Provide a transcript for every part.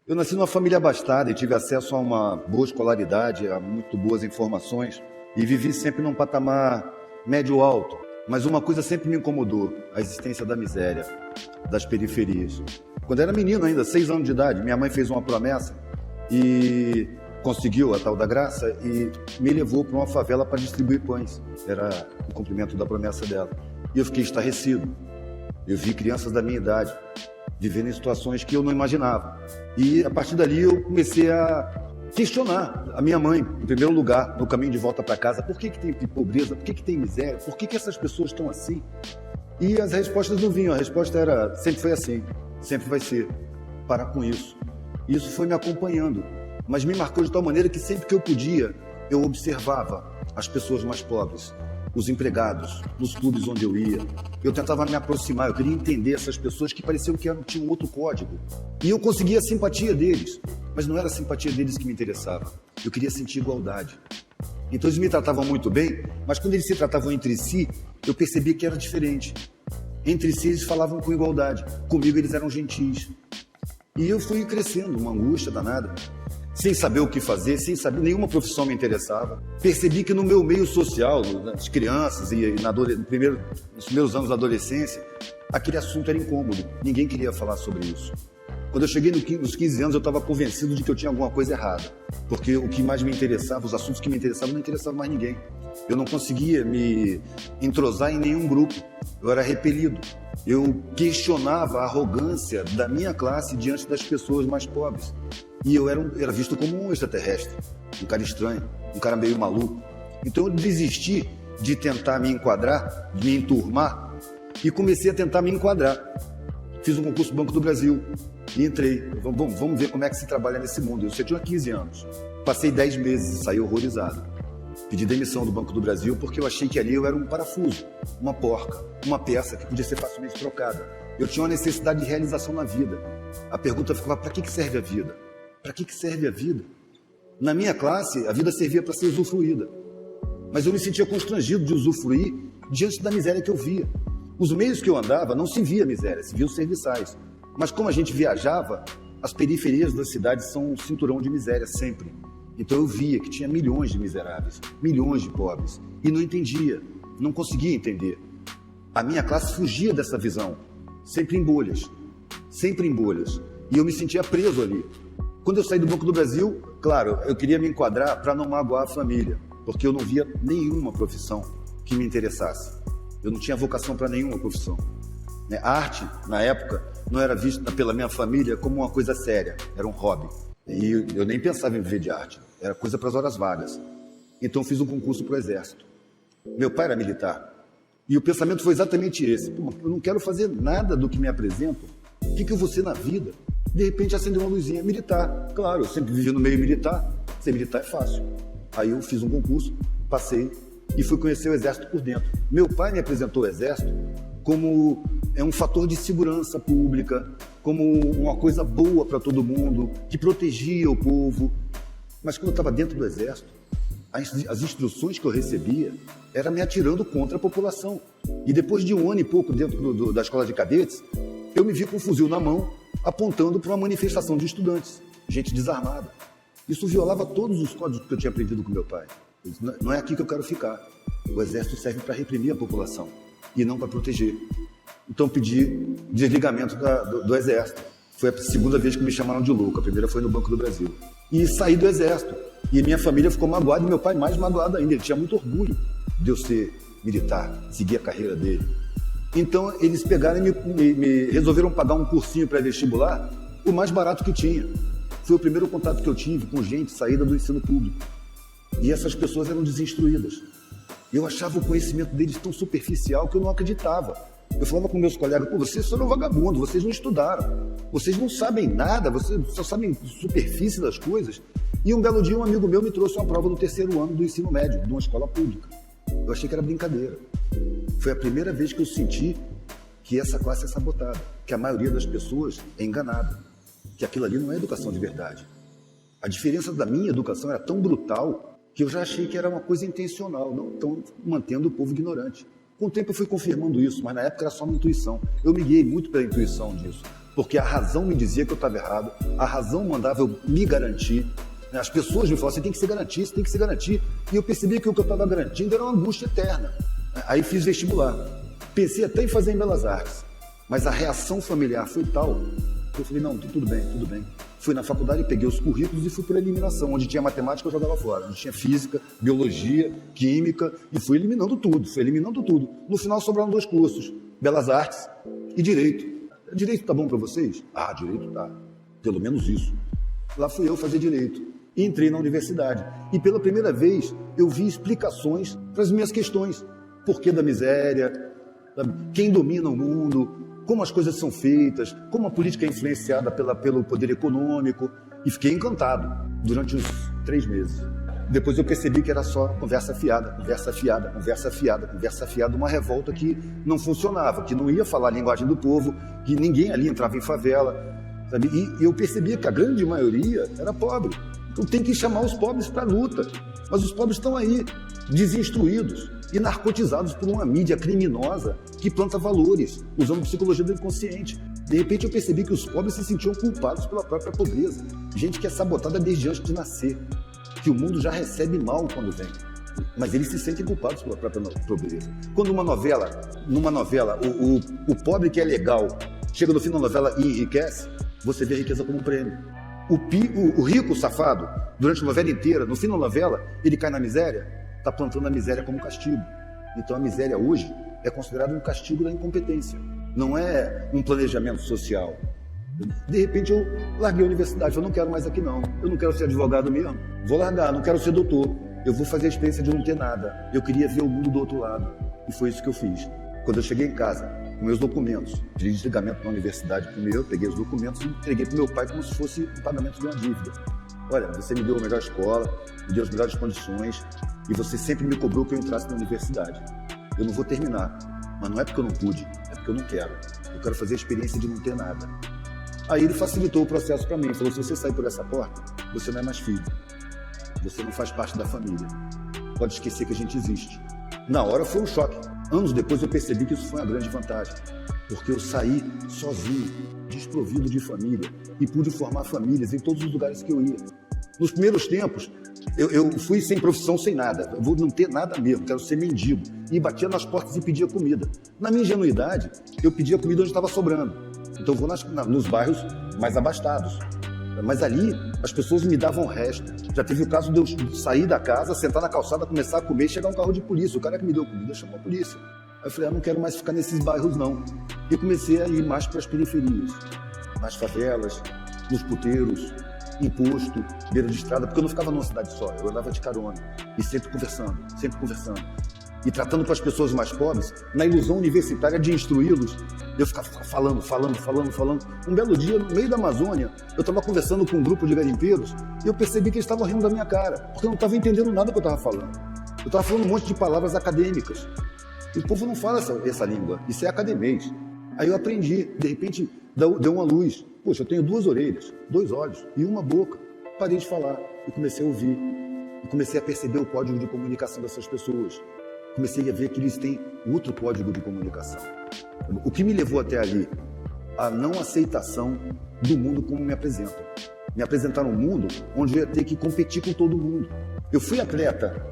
Eu nasci numa família abastada e tive acesso a uma boa escolaridade, a muito boas informações e vivi sempre num patamar médio-alto. Mas uma coisa sempre me incomodou, a existência da miséria, das periferias. Quando eu era menino ainda, 6 anos de idade, minha mãe fez uma promessa e conseguiu a tal da graça e me levou para uma favela para distribuir pães. Era o cumprimento da promessa dela. E eu fiquei estarrecido. Eu vi crianças da minha idade vivendo em situações que eu não imaginava. E a partir dali eu comecei a questionar a minha mãe, em primeiro lugar, no caminho de volta para casa. Por que tem pobreza? Por que tem miséria? Por que essas pessoas estão assim? E as respostas não vinham. A resposta era, sempre foi assim, sempre vai ser. Parar com isso. E isso foi me acompanhando. Mas me marcou de tal maneira que sempre que eu podia, eu observava as pessoas mais pobres, os empregados, nos clubes onde eu ia. Eu tentava me aproximar, eu queria entender essas pessoas que pareciam que tinham outro código. E eu conseguia a simpatia deles, mas não era a simpatia deles que me interessava. Eu queria sentir igualdade. Então eles me tratavam muito bem, mas quando eles se tratavam entre si, eu percebia que era diferente. Entre si eles falavam com igualdade, comigo eles eram gentis. E eu fui crescendo, uma angústia danada, sem saber o que fazer, sem saber, nenhuma profissão me interessava. Percebi que no meu meio social, nas crianças e nos primeiros anos da adolescência, aquele assunto era incômodo, ninguém queria falar sobre isso. Quando eu cheguei nos 15 anos, eu estava convencido de que eu tinha alguma coisa errada, porque o que mais me interessava, os assuntos que me interessavam, não interessavam mais ninguém. Eu não conseguia me entrosar em nenhum grupo, eu era repelido. Eu questionava a arrogância da minha classe diante das pessoas mais pobres. E eu era visto como um extraterrestre, um cara estranho, um cara meio maluco. Então eu desisti de tentar me enquadrar, de me enturmar, e comecei a tentar me enquadrar. Fiz um concurso do Banco do Brasil e entrei. Vamos ver como é que se trabalha nesse mundo. Eu tinha 15 anos. Passei 10 meses e saí horrorizado. Pedi demissão do Banco do Brasil porque eu achei que ali eu era um parafuso, uma porca, uma peça que podia ser facilmente trocada. Eu tinha uma necessidade de realização na vida. A pergunta ficava, para que serve a vida? Para que serve a vida? Na minha classe, a vida servia para ser usufruída. Mas eu me sentia constrangido de usufruir diante da miséria que eu via. Os meios que eu andava não se via miséria, se via os serviçais. Mas como a gente viajava, as periferias das cidades são um cinturão de miséria sempre. Então eu via que tinha milhões de miseráveis, milhões de pobres. E não entendia, não conseguia entender. A minha classe fugia dessa visão, sempre em bolhas. Sempre em bolhas. E eu me sentia preso ali. Quando eu saí do Banco do Brasil, claro, eu queria me enquadrar para não magoar a família, porque eu não via nenhuma profissão que me interessasse. Eu não tinha vocação para nenhuma profissão. A arte, na época, não era vista pela minha família como uma coisa séria, era um hobby. E eu nem pensava em viver de arte, era coisa para as horas vagas. Então eu fiz um concurso para o Exército. Meu pai era militar. E o pensamento foi exatamente esse. Eu não quero fazer nada do que me apresentam. O que eu vou ser na vida? De repente acendeu uma luzinha, militar. Claro, eu sempre vivi no meio militar, ser militar é fácil. Aí eu fiz um concurso, passei e fui conhecer o Exército por dentro. Meu pai me apresentou o Exército como um fator de segurança pública, como uma coisa boa para todo mundo, que protegia o povo. Mas quando eu estava dentro do Exército, as instruções que eu recebia eram me atirando contra a população. E depois de 1 ano e pouco dentro da escola de cadetes, eu me vi com um fuzil na mão, apontando para uma manifestação de estudantes, gente desarmada. Isso violava todos os códigos que eu tinha aprendido com meu pai. Não é aqui que eu quero ficar. O Exército serve para reprimir a população e não para proteger. Então pedi desligamento do Exército. Foi a segunda vez que me chamaram de louco, a primeira foi no Banco do Brasil. E saí do Exército. E minha família ficou magoada e meu pai mais magoado ainda. Ele tinha muito orgulho de eu ser militar, seguir a carreira dele. Então eles pegaram e me resolveram pagar um cursinho pré-vestibular, o mais barato que tinha. Foi o primeiro contato que eu tive com gente saída do ensino público. E essas pessoas eram desinstruídas. Eu achava o conhecimento deles tão superficial que eu não acreditava. Eu falava com meus colegas, vocês foram vagabundos, vocês não estudaram, vocês não sabem nada, vocês só sabem superfície das coisas. E um belo dia um amigo meu me trouxe uma prova do 3º ano do ensino médio, de uma escola pública. Eu achei que era brincadeira. Foi a primeira vez que eu senti que essa classe é sabotada, que a maioria das pessoas é enganada, que aquilo ali não é educação de verdade. A diferença da minha educação era tão brutal que eu já achei que era uma coisa intencional, não estão mantendo o povo ignorante. Com o tempo eu fui confirmando isso, mas na época era só uma intuição. Eu me guiei muito pela intuição disso. porque a razão me dizia que eu estava errado, a razão mandava eu me garantir. As pessoas me falavam, você tem que se garantir, você tem que se garantir. E eu percebi que o que eu estava garantindo era uma angústia eterna. Aí fiz vestibular. Pensei até em fazer em Belas Artes, mas a reação familiar foi tal que eu falei, não, tudo bem, tudo bem. Fui na faculdade, peguei os currículos e fui por eliminação. Onde tinha matemática, eu jogava fora. Onde tinha física, biologia, química, e fui eliminando tudo. No final sobraram 2 cursos, Belas Artes e Direito. Direito tá bom para vocês? Ah, Direito tá. Pelo menos isso. Lá fui eu fazer Direito. E entrei na universidade. E pela primeira vez, eu vi explicações para as minhas questões. Porquê da miséria, quem domina o mundo, como as coisas são feitas, como a política é influenciada pelo poder econômico. E fiquei encantado durante uns 3 meses. Depois eu percebi que era só conversa fiada, uma revolta que não funcionava, que não ia falar a linguagem do povo, que ninguém ali entrava em favela. Sabe? E eu percebia que a grande maioria era pobre. Então tem que chamar os pobres para a luta. Mas os pobres estão aí, desinstruídos e narcotizados por uma mídia criminosa que planta valores, usando psicologia do inconsciente. De repente eu percebi que os pobres se sentiam culpados pela própria pobreza. Gente que é sabotada desde antes de nascer, que o mundo já recebe mal quando vem. Mas eles se sentem culpados pela própria pobreza. Quando numa novela, o pobre que é legal chega no fim da novela e enriquece, você vê a riqueza como um prêmio. O rico, o safado, durante a novela inteira, no fim da novela, ele cai na miséria, está plantando a miséria como castigo. Então a miséria hoje é considerada um castigo da incompetência. Não é um planejamento social. De repente eu larguei a universidade, eu não quero mais aqui não. Eu não quero ser advogado mesmo. Vou largar, não quero ser doutor. Eu vou fazer a experiência de não ter nada. Eu queria ver o mundo do outro lado. E foi isso que eu fiz. Quando eu cheguei em casa, com meus documentos de desligamento da universidade primeiro, eu peguei os documentos e entreguei para o meu pai como se fosse o pagamento de uma dívida. Olha, você me deu a melhor escola, me deu as melhores condições e você sempre me cobrou que eu entrasse na universidade. Eu não vou terminar, mas não é porque eu não pude, é porque eu não quero. Eu quero fazer a experiência de não ter nada. Aí ele facilitou o processo para mim, falou, se você sair por essa porta, você não é mais filho. Você não faz parte da família. Pode esquecer que a gente existe. Na hora foi um choque. Anos depois eu percebi que isso foi uma grande vantagem, porque eu saí sozinho, desprovido de família, e pude formar famílias em todos os lugares que eu ia. Nos primeiros tempos, eu fui sem profissão, sem nada. Eu vou não ter nada mesmo, quero ser mendigo. E batia nas portas e pedia comida. Na minha ingenuidade, eu pedia comida onde estava sobrando. Então eu vou nos bairros mais abastados. Mas ali, as pessoas me davam o resto. Já teve o caso de eu sair da casa, sentar na calçada, começar a comer e chegar um carro de polícia. O cara que me deu comida chamou a polícia. Aí eu falei, não quero mais ficar nesses bairros, não. E comecei a ir mais para as periferias, nas favelas, nos puteiros, em posto, beira de estrada, porque eu não ficava numa cidade só, eu andava de carona. E sempre conversando. E tratando com as pessoas mais pobres, na ilusão universitária de instruí-los, eu ficava falando. Um belo dia, no meio da Amazônia, eu estava conversando com um grupo de garimpeiros e eu percebi que eles estavam rindo da minha cara, porque eu não estava entendendo nada que eu estava falando. Eu estava falando um monte de palavras acadêmicas. E o povo não fala essa língua, isso é academês. Aí eu aprendi, de repente deu uma luz. Poxa, eu tenho 2 orelhas, 2 olhos e uma boca. Parei de falar e comecei a ouvir. E comecei a perceber o código de comunicação dessas pessoas. Comecei a ver que eles têm outro código de comunicação. O que me levou até ali? A não aceitação do mundo como me apresentam. Me apresentaram um mundo onde eu ia ter que competir com todo mundo. Eu fui atleta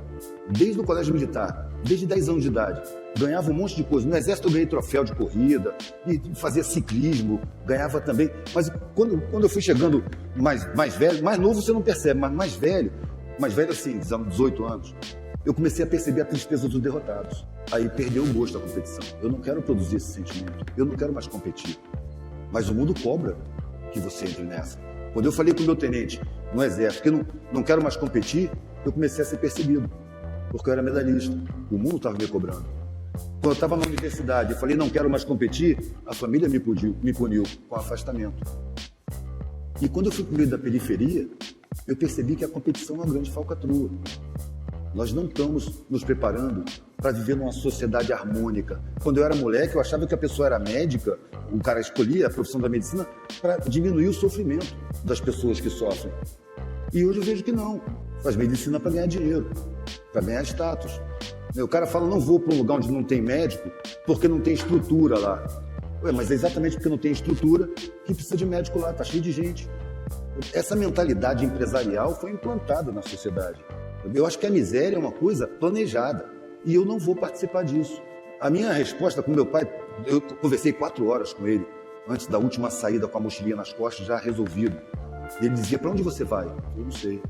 desde o colégio militar, desde 10 anos de idade. Ganhava um monte de coisa. No exército eu ganhei troféu de corrida, e fazia ciclismo, ganhava também. Mas quando eu fui chegando mais velho, mais novo você não percebe, mas mais velho assim, 18 anos, eu comecei a perceber a tristeza dos derrotados. Aí perdeu o gosto da competição. Eu não quero produzir esse sentimento. Eu não quero mais competir. Mas o mundo cobra que você entre nessa. Quando eu falei com o meu tenente no exército que eu não quero mais competir, eu comecei a ser percebido. Porque eu era medalhista. O mundo estava me cobrando. Quando eu estava na universidade e falei não quero mais competir, a família me puniu com afastamento. E quando eu fui para o meio da periferia, eu percebi que a competição é uma grande falcatrua. Nós não estamos nos preparando para viver numa sociedade harmônica. Quando eu era moleque, eu achava que a pessoa era médica, o cara escolhia a profissão da medicina para diminuir o sofrimento das pessoas que sofrem. E hoje eu vejo que não. Faz medicina para ganhar dinheiro, para ganhar status. O cara fala, não vou para um lugar onde não tem médico, porque não tem estrutura lá. Ué, mas é exatamente porque não tem estrutura que precisa de médico lá, tá cheio de gente. Essa mentalidade empresarial foi implantada na sociedade. Eu acho que a miséria é uma coisa planejada e eu não vou participar disso. A minha resposta com meu pai, eu conversei 4 horas com ele, antes da última saída com a mochilinha nas costas, já resolvido. Ele dizia, para onde você vai? Eu não sei.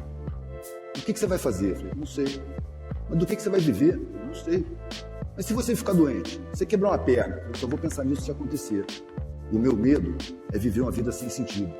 O que você vai fazer? Eu falei, não sei. Mas do que você vai viver? Eu não sei. Mas se você ficar doente, você quebrar uma perna, eu só vou pensar nisso se acontecer. O meu medo é viver uma vida sem sentido.